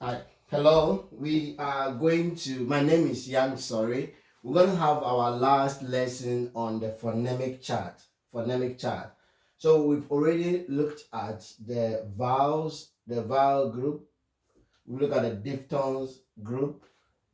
Hi. Hello. We are going to, my name is Yang, sorry. We're going to have our last lesson on the phonemic chart. Phonemic chart. So we've already looked at the vowels, the vowel group. We look at the diphthongs group,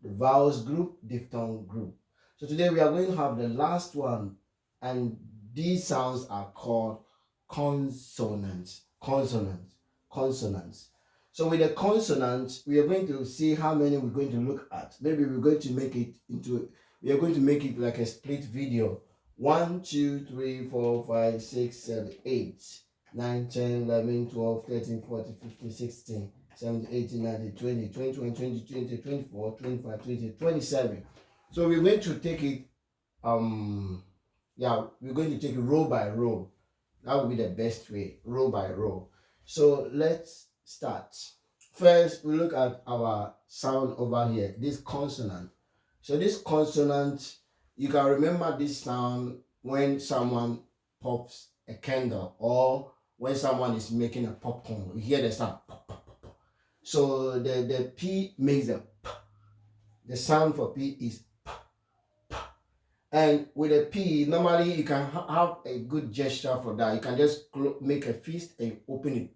the vowels group, diphthong group. So today we are going to have the last one, and these sounds are called consonants. Consonants. Consonants. So with the consonants, we are going to see how many we're going to look at. Maybe we're going to make it into, we are going to make it like a split video. 1, 2, 3, 4, 5, 6, 7, 8, 9, 10, 11, 12, 13, 14, 15, 16, 17, 18, 19, 20, 21, 22, 23, 24, 25, 26, 27. So we're going to take it, we're going to take it row by row. That would be the best way, row by row. So let's start. First, we look at our sound over here, this consonant. So this consonant, you can remember this sound when someone pops a candle or when someone is making a popcorn. You hear the sound. Pop, pop, pop, pop. So the P makes a P. The sound for P is P, P. And with a P, normally you can have a good gesture for that. You can just make a fist and open it.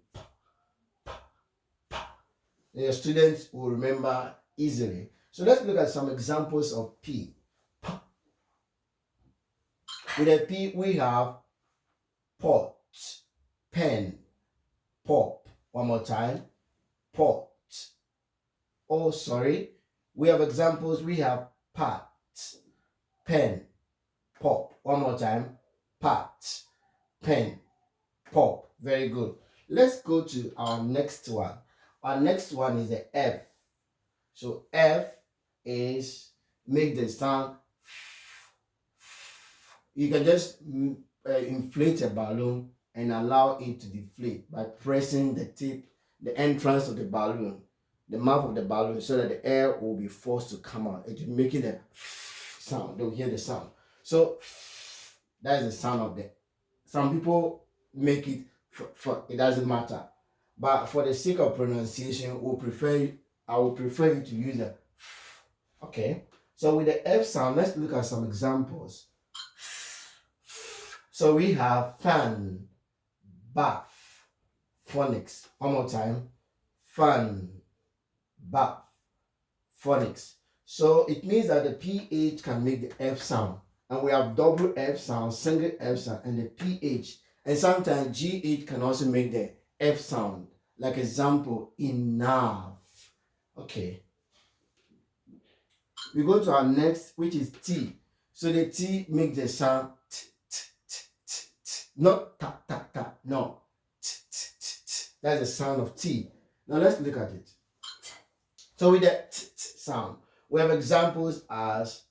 Your students will remember easily. So let's look at some examples of P. With a P, we have pot, pen, pop. One more time, pot. Oh, sorry. We have examples. We have pat, pen, pop. One more time, pat, pen, pop. Very good. Let's go to our next one. Our next one is the F. So F is make the sound. You can just inflate a balloon and allow it to deflate by pressing the tip, the entrance of the balloon, the mouth of the balloon, so that the air will be forced to come out. It will make it a sound. They'll hear the sound. So that is the sound of the. Some people make it it doesn't matter, but for the sake of pronunciation, I will prefer you to use a. Okay. So with the F sound, let's look at some examples. So we have fan, bath, phonics. One more time. Fan, bath, phonics. So it means that the PH can make the F sound. And we have double F sound, single F sound, and the PH. And sometimes GH can also make the F sound. Like example, enough. Okay. We go to our next, which is T. So the T makes the sound t, t, t, t, t. Not ta, ta, ta. No. T, t, t, t. That's the sound of T. Now let's look at it. So with the t, t sound, we have examples as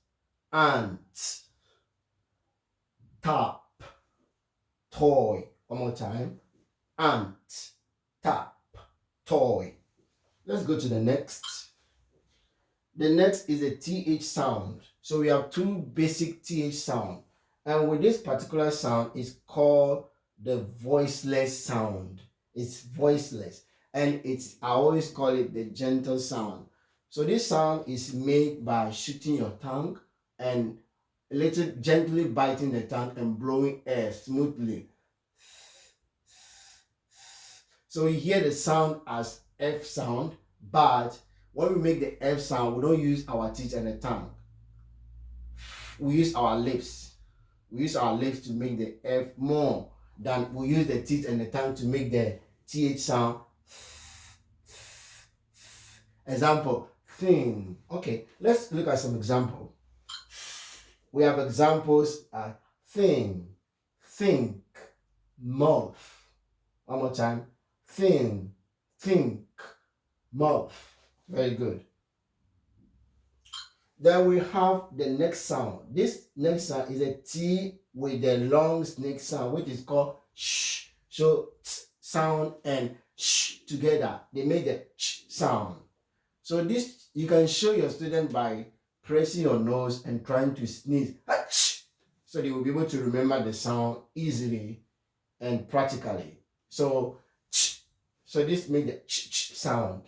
ant, tap, toy. One more time. Ant, tap, toy. Let's go to the next. The next is a TH sound. So we have two basic TH sound. And with this particular sound, it's called the voiceless sound. It's voiceless. And I always call it the gentle sound. So this sound is made by shooting your tongue and a little gently biting the tongue and blowing air smoothly. So you hear the sound as F sound, but when we make the F sound, we don't use our teeth and the tongue. We use our lips. We use our lips to make the F more than we use the teeth and the tongue to make the TH sound. Example, thin. Okay, let's look at some example. We have examples thin, think, mouth. One more time. Thin, think, mouth. Very good. Then we have the next sound. This next sound is a T with the long snake sound, which is called sh. So t sound and sh together, they make the ch sound. So this you can show your student by pressing your nose and trying to sneeze. So they will be able to remember the sound easily and practically. So ch. So this makes the ch sound.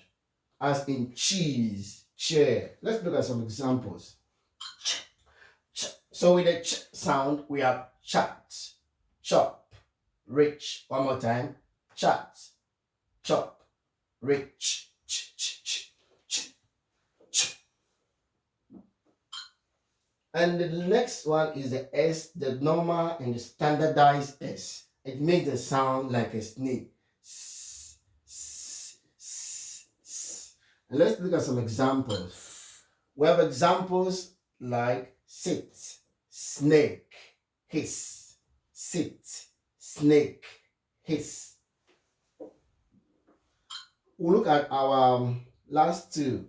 as in cheese, chair. Let's look at some examples. So with the ch sound, we have chat, chop, rich. One more time. Chat, chop, rich. Ch, ch, ch, ch, ch. And the next one is the S, the normal and the standardized S. It makes the sound like a snake. S, s, s, s. And let's look at some examples. We have examples like sit, snake, hiss, sit, snake, hiss. We'll look at our last two.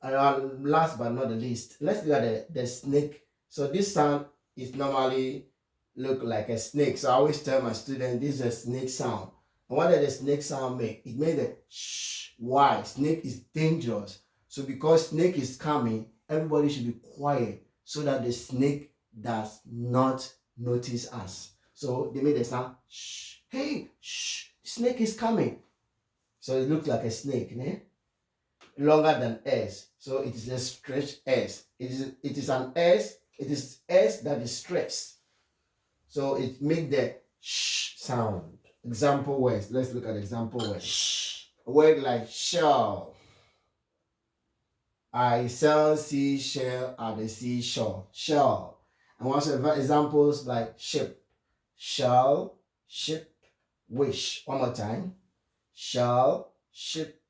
Last but not the least, let's look at the snake. So this sound is normally look like a snake. So I always tell my students this is a snake sound. And what does the snake sound make? It made a shh. Why? Snake is dangerous. So because snake is coming, everybody should be quiet so that the snake does not notice us. So they made a sound shh. Hey, shh. Snake is coming. So it looks like a snake, né? Longer than S. So it is a stretched S. It is an S. It is S that is stretched. So it makes the sh sound. Example words. Let's look at example words. A word like shell. I sell seashell at the seashore. Shell. And also examples like ship. Shell, ship, wish. One more time. Shell, ship,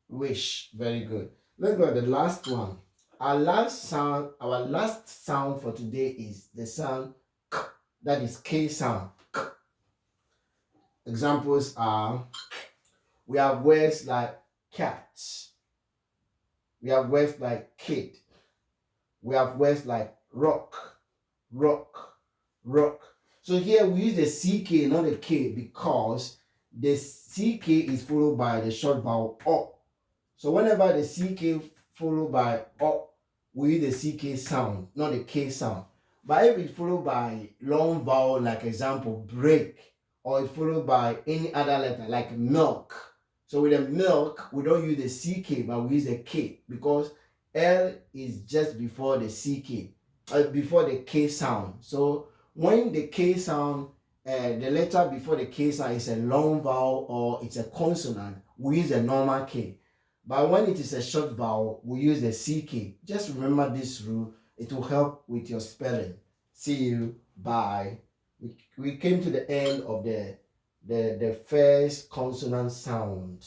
wish. Very good. Let's go to the last one. Our last sound for today is the sound k. That is K sound. K. Examples are, we have words like cat. We have words like kid. We have words like rock, rock, rock. So here we use the CK, not the K, because the CK is followed by the short vowel O. So whenever the CK followed by O, we use the CK sound, not the K sound. But if it's followed by long vowel, like example, break, or it's followed by any other letter, like milk. So with the milk, we don't use the CK, but we use the K, because L is just before the CK, before the K sound. So when the K sound, the letter before the K sound is a long vowel or it's a consonant, we use a normal K. But when it is a short vowel, we use the CK. Just remember this rule. It will help with your spelling. See you. Bye. We came to the end of the first consonant sound.